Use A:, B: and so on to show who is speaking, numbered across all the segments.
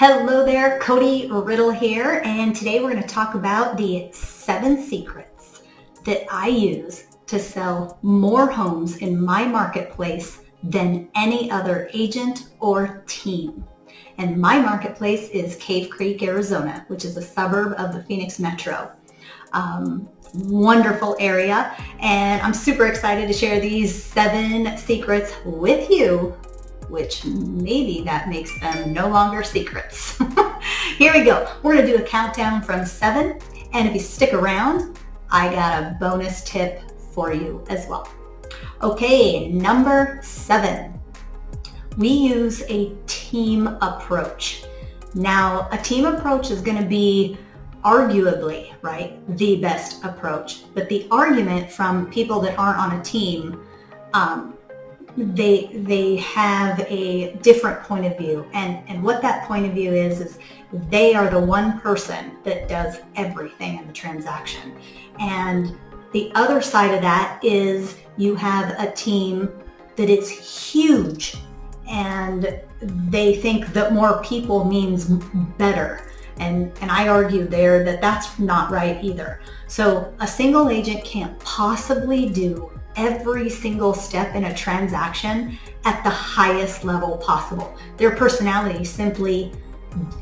A: Hello there, Kodi Riddle here, and today we're going to talk about the 7 secrets that I use to sell more homes in my marketplace than any other agent or team. And my marketplace is Cave Creek, Arizona, which is a suburb of the Phoenix Metro. Wonderful area, and I'm super excited to share these 7 secrets with you, which maybe that makes them no longer secrets. Here we go. We're going to do a countdown from 7, and if you stick around, I got a bonus tip for you as well. Okay, number 7. We use a team approach. Now, a team approach is going to be arguably, right, the best approach. But the argument from people that aren't on a team, they have a different point of view, and what that point of view is they are the one person that does everything in the transaction. And the other side of that is you have a team that is huge, and they think that more people means better. And I argue there that that's not right either. So a single agent can't possibly do every single step in a transaction at the highest level possible. Their personality simply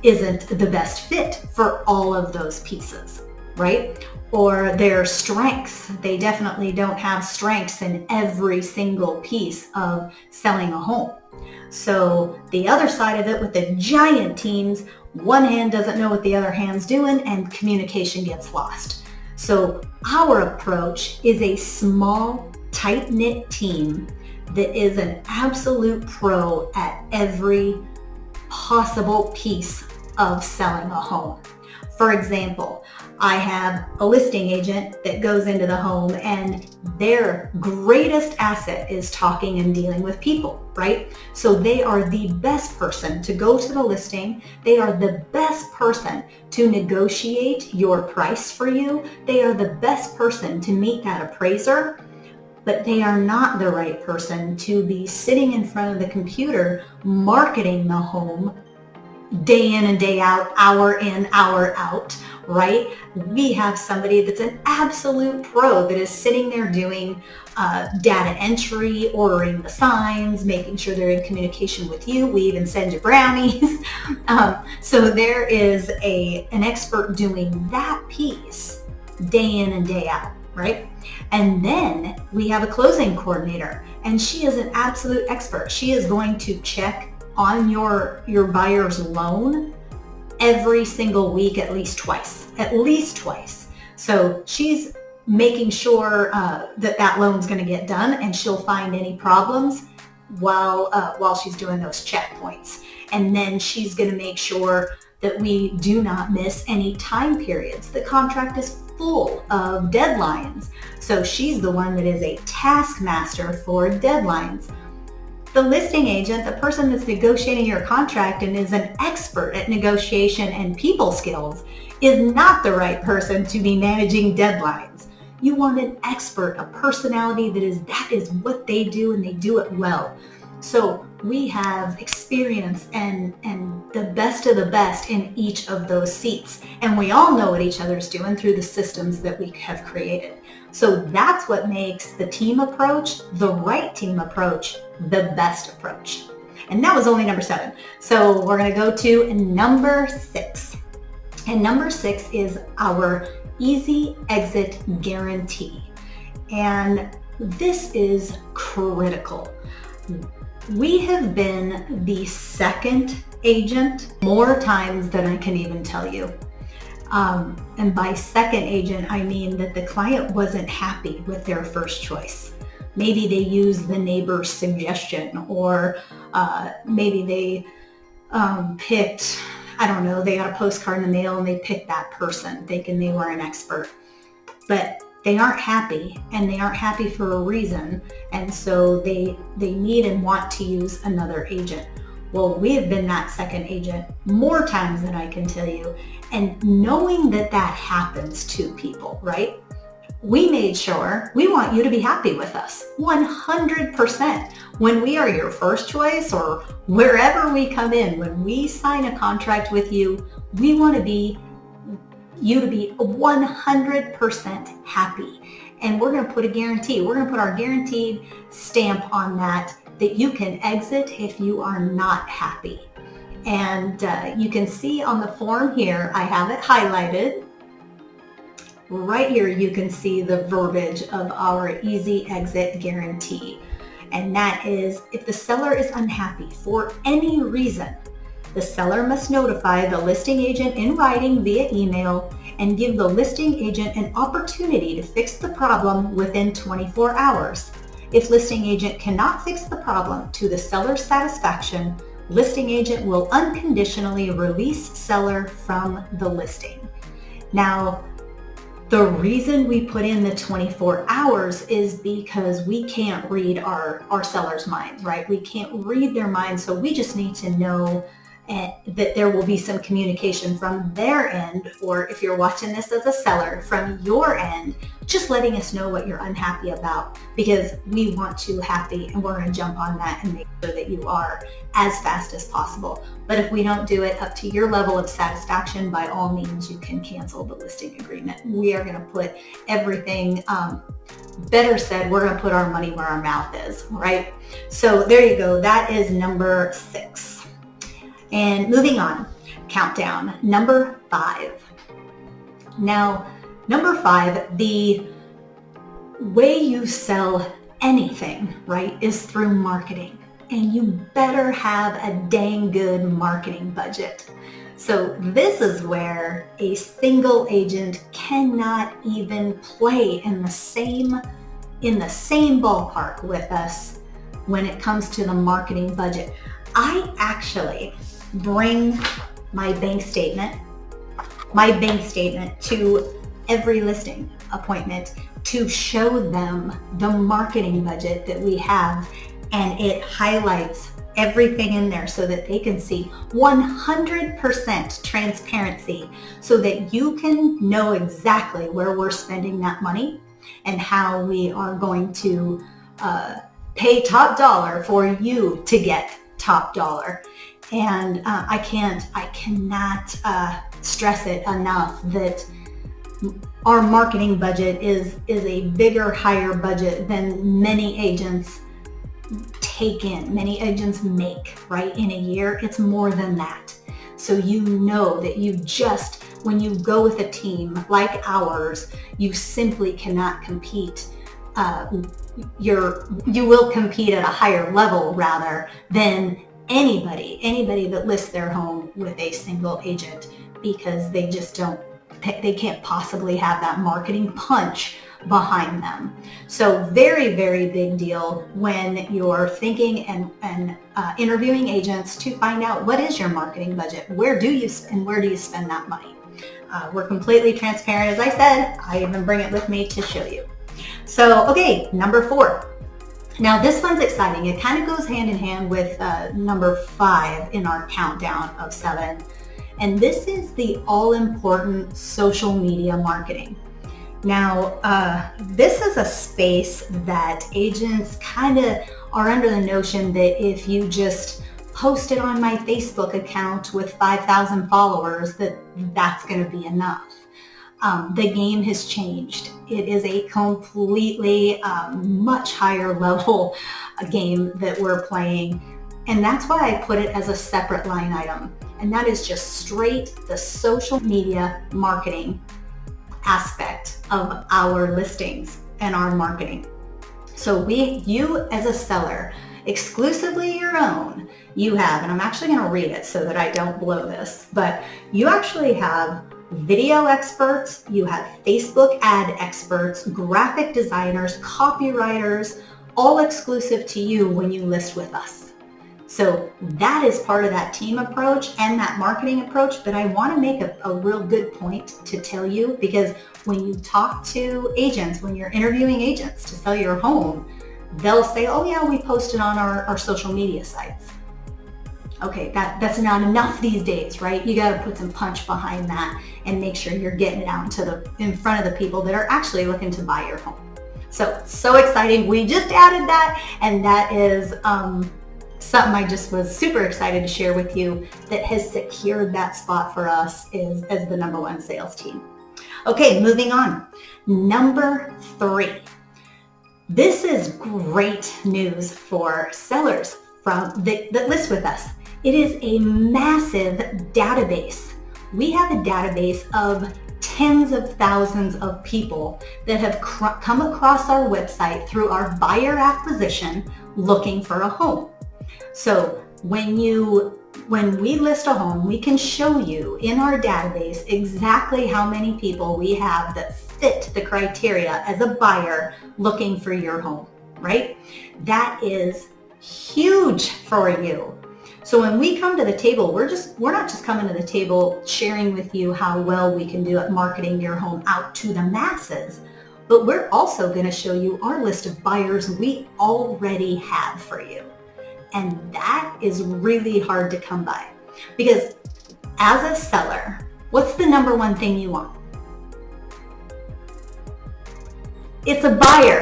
A: isn't the best fit for all of those pieces, right? Or their strengths. They definitely don't have strengths in every single piece of selling a home. So the other side of it with the giant teams, one hand doesn't know what the other hand's doing and communication gets lost. So our approach is a small, tight-knit team that is an absolute pro at every possible piece of selling a home. For example, I have a listing agent that goes into the home, and their greatest asset is talking and dealing with people, right? So they are the best person to go to the listing. They are the best person to negotiate your price for you. They are the best person to meet that appraiser, but they are not the right person to be sitting in front of the computer marketing the home day in and day out, hour in, hour out, right? We have somebody that's an absolute pro that is sitting there doing data entry, ordering the signs, making sure they're in communication with you. We even send you brownies. So there is an expert doing that piece day in and day out, right? And then we have a closing coordinator, and she is an absolute expert. She is going to check on your buyer's loan every single week, at least twice. So she's making sure that loan's going to get done, and she'll find any problems while she's doing those checkpoints. And then she's going to make sure that we do not miss any time periods. The contract is full of deadlines. So she's the one that is a taskmaster for deadlines. The listing agent, the person that's negotiating your contract and is an expert at negotiation and people skills, is not the right person to be managing deadlines. You want an expert, a personality that is what they do, and they do it well. So we have experience and the best of the best in each of those seats. And we all know what each other's doing through the systems that we have created. So that's what makes the team approach, the right team approach, the best approach. And that was only number 7. So we're going to go to number 6. And number 6 is our easy exit guarantee. And this is critical. We have been the second agent more times than I can even tell you. And by second agent, I mean that the client wasn't happy with their first choice. Maybe they used the neighbor's suggestion, or maybe they picked, I don't know, they got a postcard in the mail and they picked that person thinking they were an expert. But they aren't happy, and they aren't happy for a reason, and so they need and want to use another agent. Well, we have been that second agent more times than I can tell you, and knowing that happens to people, right? we made sure we want you to be happy with us 100%. When we are your first choice or wherever we come in, when we sign a contract with you, we want you to be 100% happy. And we're going to put a guarantee. We're going to put our guaranteed stamp on that you can exit if you are not happy. And you can see on the form here, I have it highlighted. Right here, you can see the verbiage of our easy exit guarantee. And that is, if the seller is unhappy for any reason, the seller must notify the listing agent in writing via email and give the listing agent an opportunity to fix the problem within 24 hours. If listing agent cannot fix the problem to the seller's satisfaction, listing agent will unconditionally release seller from the listing. Now, the reason we put in the 24 hours is because we can't read our sellers' minds, right? We can't read their minds, so we just need to know that there will be some communication from their end, or if you're watching this as a seller, from your end, just letting us know what you're unhappy about, because we want you happy and we're going to jump on that and make sure that you are as fast as possible. But if we don't do it up to your level of satisfaction, by all means, you can cancel the listing agreement. We are going to put everything, better said, we're going to put our money where our mouth is, right? So there you go. That is number 6. And moving on, countdown, number 5. Now, number 5, the way you sell anything, right, is through marketing. And you better have a dang good marketing budget. So this is where a single agent cannot even play in the same ballpark with us when it comes to the marketing budget. I actually bring my bank statement to every listing appointment to show them the marketing budget that we have, and it highlights everything in there so that they can see 100% transparency, so that you can know exactly where we're spending that money and how we are going to pay top dollar for you to get top dollar. And I cannot stress it enough that our marketing budget is a bigger, higher budget than many agents many agents make, right, in a year. It's more than that. So you know that when you go with a team like ours, you simply cannot compete. You will compete at a higher level rather than anybody that lists their home with a single agent, because they can't possibly have that marketing punch behind them. So very, very big deal when you're thinking and interviewing agents to find out what is your marketing budget, where do you spend that money. We're completely transparent, as I said. I even bring it with me to show you. So, okay, number 4. Now this one's exciting. It kind of goes hand in hand with number 5 in our countdown of 7. And this is the all-important social media marketing. Now, this is a space that agents kind of are under the notion that if you just post it on my Facebook account with 5,000 followers, that's going to be enough. The game has changed. It is a completely much higher level game that we're playing. And that's why I put it as a separate line item. And that is just straight the social media marketing aspect of our listings and our marketing. So you as a seller, exclusively your own, you have, and I'm actually going to read it so that I don't blow this, but you actually have video experts, you have Facebook ad experts, graphic designers, copywriters, all exclusive to you when you list with us. So that is part of that team approach and that marketing approach, but I want to make a real good point to tell you, because when you talk to agents, when you're interviewing agents to sell your home, they'll say, oh yeah, we posted on our social media sites. Okay, that's not enough these days, right? You got to put some punch behind that and make sure you're getting it out in front of the people that are actually looking to buy your home. So exciting. We just added that, and that is something I just was super excited to share with you that has secured that spot for us as the number one sales team. Okay, moving on. Number 3. This is great news for sellers that list with us. It is a massive database. We have a database of tens of thousands of people that have come across our website through our buyer acquisition looking for a home. So when we list a home, we can show you in our database exactly how many people we have that fit the criteria as a buyer looking for your home, right? That is huge for you. So when we come to the table, we're not just coming to the table sharing with you how well we can do at marketing your home out to the masses, but we're also going to show you our list of buyers we already have for you. And that is really hard to come by, because as a seller, what's the number one thing you want? It's a buyer,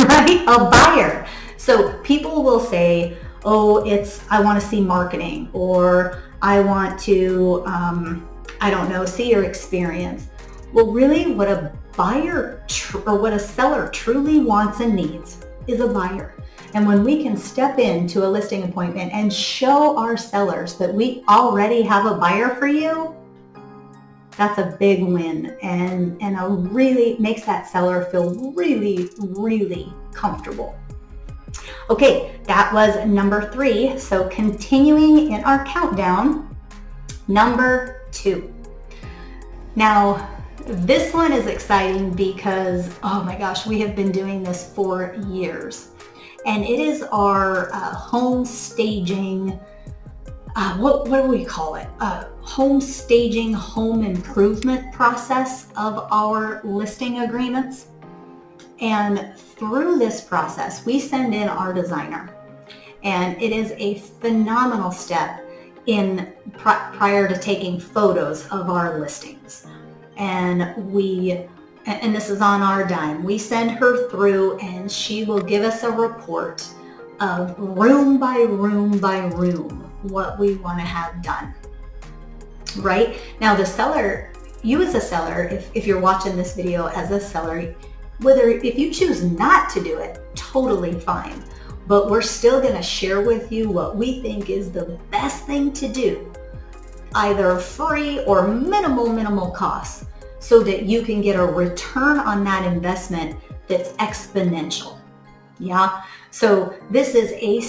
A: right? A buyer. So people will say, oh, I want to see marketing, or I want to, I don't know, see your experience. Well, really what a buyer or what a seller truly wants and needs is a buyer. And when we can step into a listing appointment and show our sellers that we already have a buyer for you, that's a big win, and really makes that seller feel really, really comfortable. Okay, that was number 3. So continuing in our countdown, number 2. Now, this one is exciting because, oh my gosh, we have been doing this for years. And it is our home staging, what do we call it? Home staging, home improvement process of our listing agreements. And through this process, we send in our designer. And it is a phenomenal step prior to taking photos of our listings. And this is on our dime. We send her through and she will give us a report of room by room by room what we want to have done. Right? Now the seller, you as a seller, if you're watching this video as a seller, if you choose not to do it, totally fine. But we're still going to share with you what we think is the best thing to do, either free or minimal costs, so that you can get a return on that investment that's exponential. Yeah. So this is a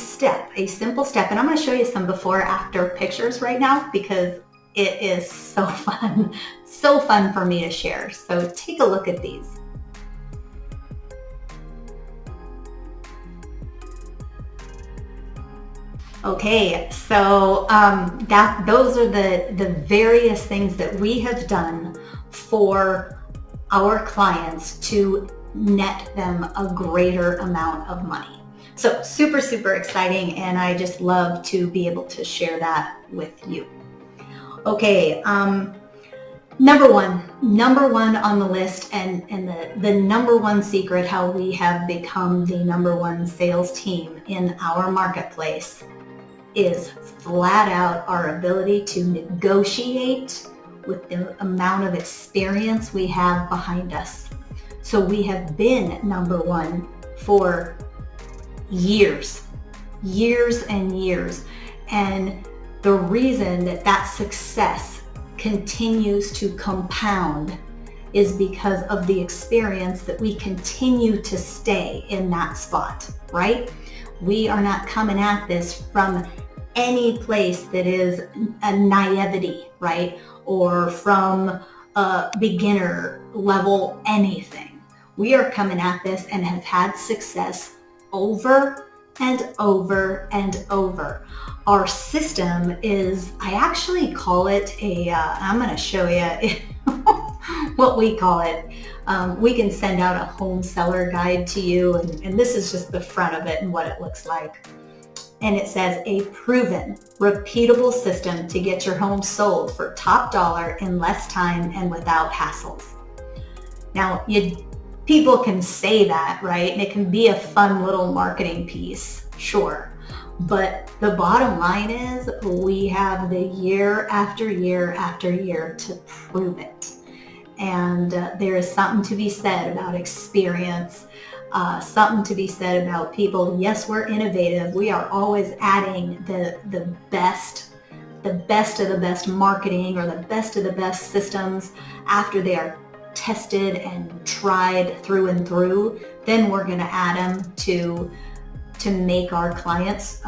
A: simple step, and I'm going to show you some before-after pictures right now because it is so fun for me to share. So take a look at these. Okay, so those are the various things that we have done for our clients to net them a greater amount of money. So super exciting, and I just love to be able to share that with you. Okay, number one on the list, and the number one secret how we have become the number one sales team in our marketplace is flat out our ability to negotiate with the amount of experience we have behind us. So we have been number one for years and years. And the reason that success continues to compound is because of the experience that we continue to stay in that spot, right? We are not coming at this from any place that is a naivety, right? Or from a beginner level anything. We are coming at this and have had success over and over and over. Our system is, I actually call it I'm going to show you what we call it. We can send out a home seller guide to you, and this is just the front of it and what it looks like. and it says a proven, repeatable system to get your home sold for top dollar in less time and without hassles. Now, people can say that, right? And it can be a fun little marketing piece, sure. But the bottom line is we have the year after year after year to prove it. And there is something to be said about experience, something to be said about people. Yes, we're innovative. We are always adding the best of the best marketing or the best of the best systems after they are tested and tried through and through. Then we're going to add them to make our clients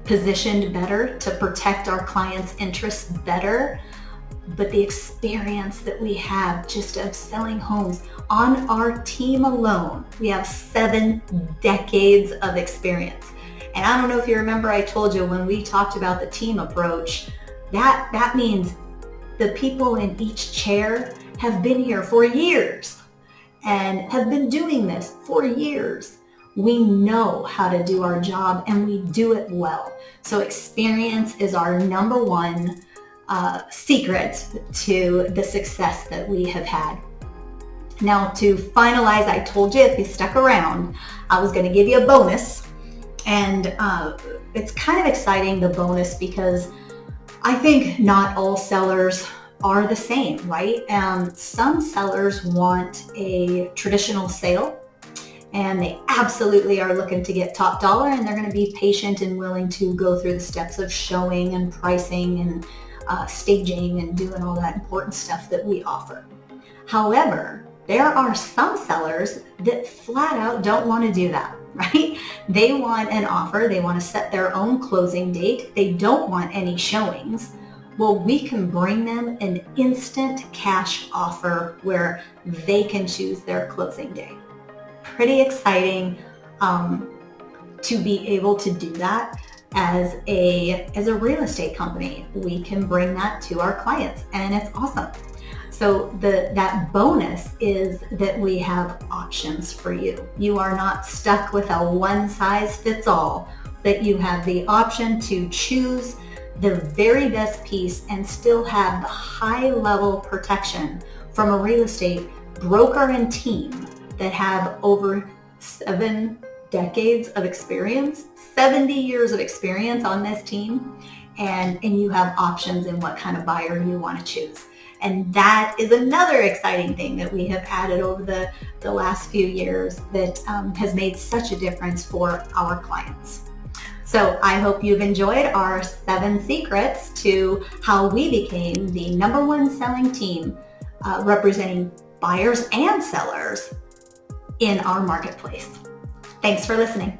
A: positioned better, to protect our clients' interests better. But the experience that we have just of selling homes on our team alone, we have 7 decades of experience. And I don't know if you remember, I told you when we talked about the team approach, that means the people in each chair have been here for years and have been doing this for years. We know how to do our job and we do it well. So experience is our number one secret to the success that we have had. Now, to finalize, I told you if you stuck around, I was going to give you a bonus. And it's kind of exciting, the bonus, because I think not all sellers are the same, right? Some sellers want a traditional sale, and they absolutely are looking to get top dollar, and they're going to be patient and willing to go through the steps of showing and pricing and staging and doing all that important stuff that we offer. However, there are some sellers that flat out don't want to do that, right? They want an offer. They want to set their own closing date. They don't want any showings. Well, we can bring them an instant cash offer where they can choose their closing day. Pretty exciting to be able to do that as a real estate company. We can bring that to our clients, and it's awesome. So that bonus is that we have options for you. You are not stuck with a one-size-fits-all, that you have the option to choose the very best piece and still have the high-level protection from a real estate broker and team that have over 7 decades of experience, 70 years of experience on this team, and you have options in what kind of buyer you want to choose. And that is another exciting thing that we have added over the last few years that has made such a difference for our clients. So I hope you've enjoyed our 7 secrets to how we became the #1 selling team representing buyers and sellers in our marketplace. Thanks for listening.